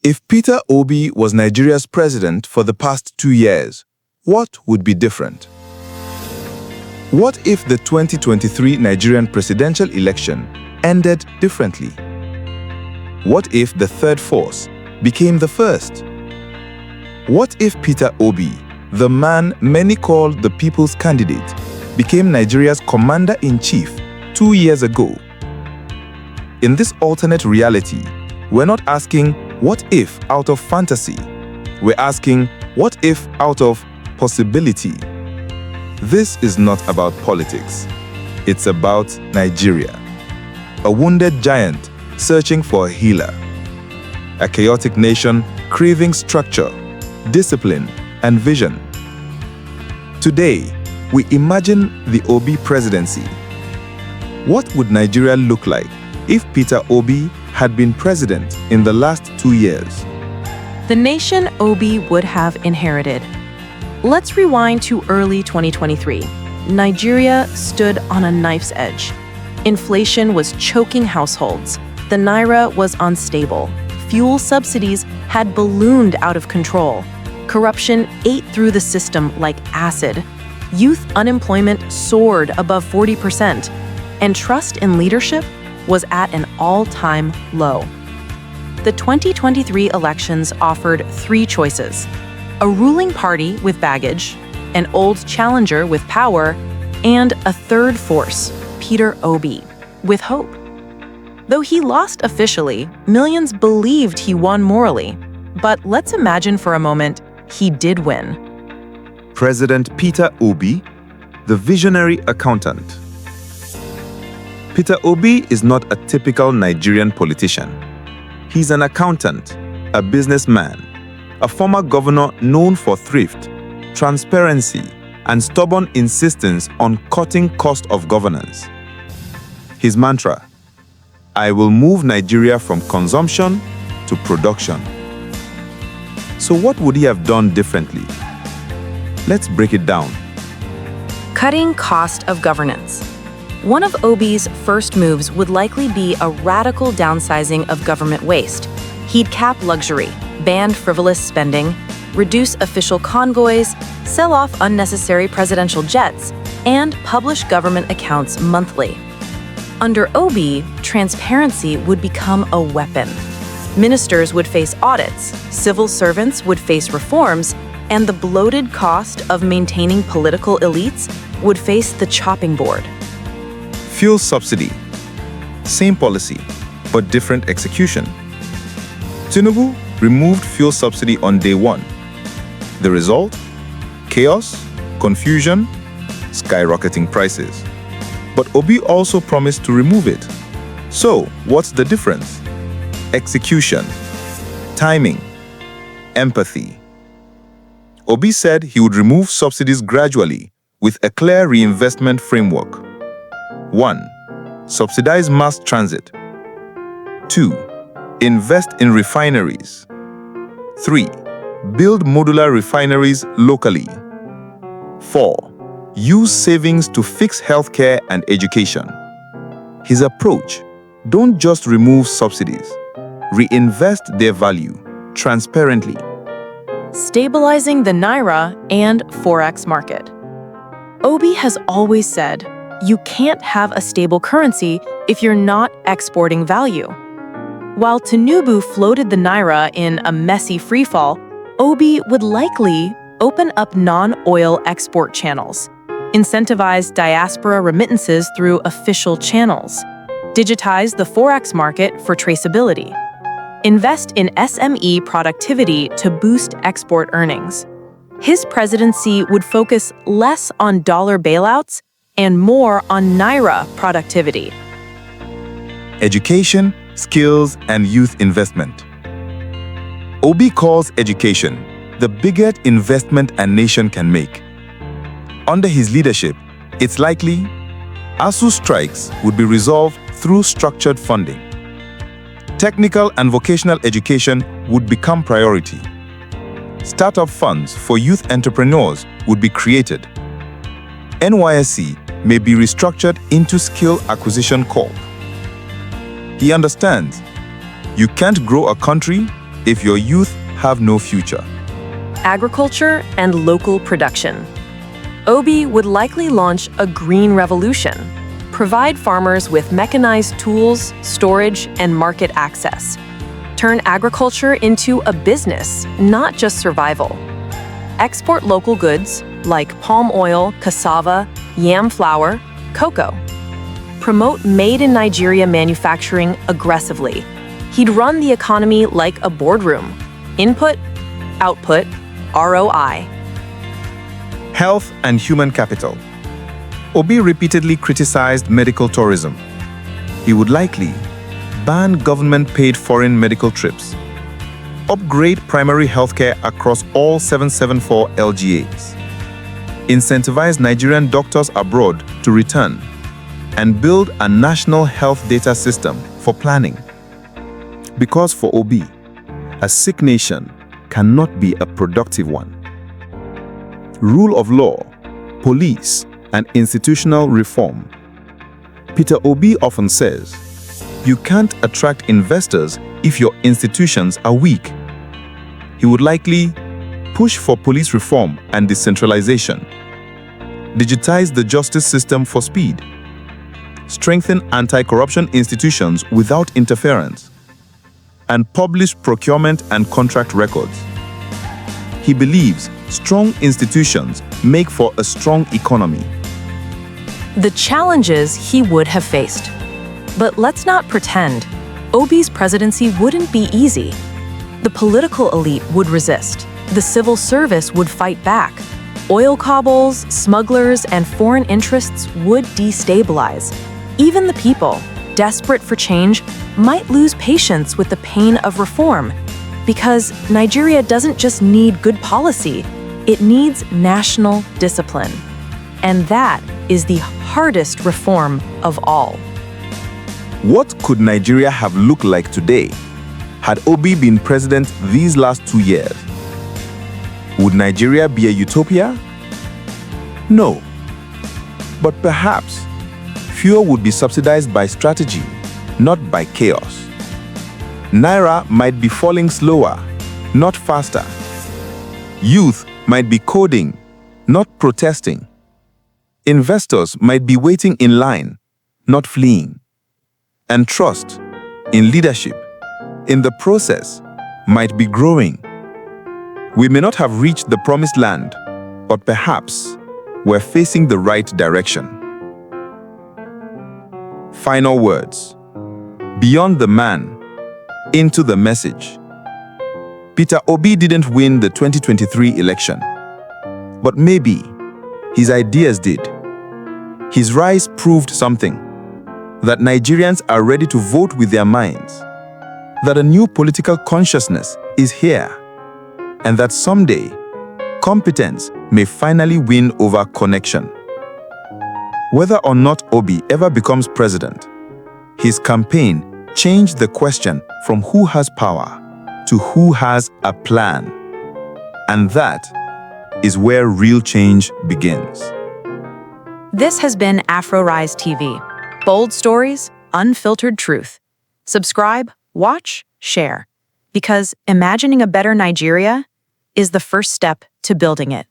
If Peter Obi was Nigeria's president for the past 2 years, what would be different? What if the 2023 Nigerian presidential election ended differently? What if the third force became the first? What if Peter Obi, the man many call the people's candidate, became Nigeria's commander-in-chief 2 years ago? In this alternate reality, we're not asking what if out of fantasy. We're asking what if out of possibility. This is not about politics. It's about Nigeria. A wounded giant searching for a healer. A chaotic nation craving structure, discipline, and vision. Today, we imagine the Obi presidency. What would Nigeria look like if Peter Obi had been president in the last 2 years? The nation Obi would have inherited. Let's rewind to early 2023. Nigeria stood on a knife's edge. Inflation was choking households. The naira was unstable. Fuel subsidies had ballooned out of control. Corruption ate through the system like acid. Youth unemployment soared above 40%, and trust in leadership was at an all-time low. The 2023 elections offered 3 choices: a ruling party with baggage, an old challenger with power, and a third force, Peter Obi, with hope. Though he lost officially, millions believed he won morally. But let's imagine for a moment he did win. President Peter Obi, the visionary accountant. Peter Obi is not a typical Nigerian politician. He's an accountant, a businessman, a former governor known for thrift, transparency, and stubborn insistence on cutting cost of governance. His mantra: I will move Nigeria from consumption to production. So what would he have done differently? Let's break it down. Cutting cost of governance. One of Obi's first moves would likely be a radical downsizing of government waste. He'd cap luxury, ban frivolous spending, reduce official convoys, sell off unnecessary presidential jets, and publish government accounts monthly. Under Obi, transparency would become a weapon. Ministers would face audits, civil servants would face reforms, and the bloated cost of maintaining political elites would face the chopping board. Fuel subsidy. Same policy, but different execution. Tinubu removed fuel subsidy on day 1. The result? Chaos, confusion, skyrocketing prices. But Obi also promised to remove it. So, what's the difference? Execution, timing, empathy. Obi said he would remove subsidies gradually with a clear reinvestment framework. 1. Subsidize mass transit. 2. Invest in refineries. 3. Build modular refineries locally. 4. Use savings to fix healthcare and education. His approach: don't just remove subsidies, reinvest their value transparently. Stabilizing the naira and forex market. Obi has always said, you can't have a stable currency if you're not exporting value. While Tinubu floated the naira in a messy freefall, Obi would likely open up non-oil export channels, incentivize diaspora remittances through official channels, digitize the forex market for traceability, invest in SME productivity to boost export earnings. His presidency would focus less on dollar bailouts and more on naira productivity. Education, skills, and youth investment. Obi calls education the biggest investment a nation can make. Under his leadership, it's likely ASUU strikes would be resolved through structured funding. Technical and vocational education would become priority. Startup funds for youth entrepreneurs would be created. NYSC may be restructured into Skill Acquisition Corp. He understands you can't grow a country if your youth have no future? Agriculture and local production. Obi would likely launch a green revolution, provide farmers with mechanized tools, storage, and market access. Turn agriculture into a business, not just survival. Export local goods like palm oil, cassava, yam flour, cocoa. Promote made-in-Nigeria manufacturing aggressively. He'd run the economy like a boardroom. Input, output, ROI. Health and human capital. Obi repeatedly criticized medical tourism. He would likely ban government-paid foreign medical trips, upgrade primary healthcare across all 774 LGAs, incentivize Nigerian doctors abroad to return, and build a national health data system for planning. Because for Obi, a sick nation cannot be a productive one. Rule of law, police, and institutional reform. Peter Obi often says, you can't attract investors if your institutions are weak. He would likely push for police reform and decentralization, digitize the justice system for speed, strengthen anti-corruption institutions without interference, and publish procurement and contract records. He believes strong institutions make for a strong economy. The challenges he would have faced. But let's not pretend Obi's presidency wouldn't be easy. The political elite would resist. The civil service would fight back. Oil cabals, smugglers, and foreign interests would destabilize. Even the people, desperate for change, might lose patience with the pain of reform. Because Nigeria doesn't just need good policy, it needs national discipline. And that is the hardest reform of all. What could Nigeria have looked like today had Obi been president these last 2 years? Would Nigeria be a utopia? No. But perhaps fuel would be subsidized by strategy, not by chaos. Naira might be falling slower, not faster. Youth might be coding, not protesting. Investors might be waiting in line, not fleeing. And trust in leadership, in the process, might be growing. We may not have reached the promised land, but perhaps we're facing the right direction. Final words. Beyond the man, into the message. Peter Obi didn't win the 2023 election, but maybe his ideas did. His rise proved something. That Nigerians are ready to vote with their minds, that a new political consciousness is here, and that someday, competence may finally win over connection. Whether or not Obi ever becomes president, his campaign changed the question from who has power to who has a plan. And that is where real change begins. This has been AfroRizeTV. Bold stories, unfiltered truth. Subscribe, watch, share. Because imagining a better Nigeria is the first step to building it.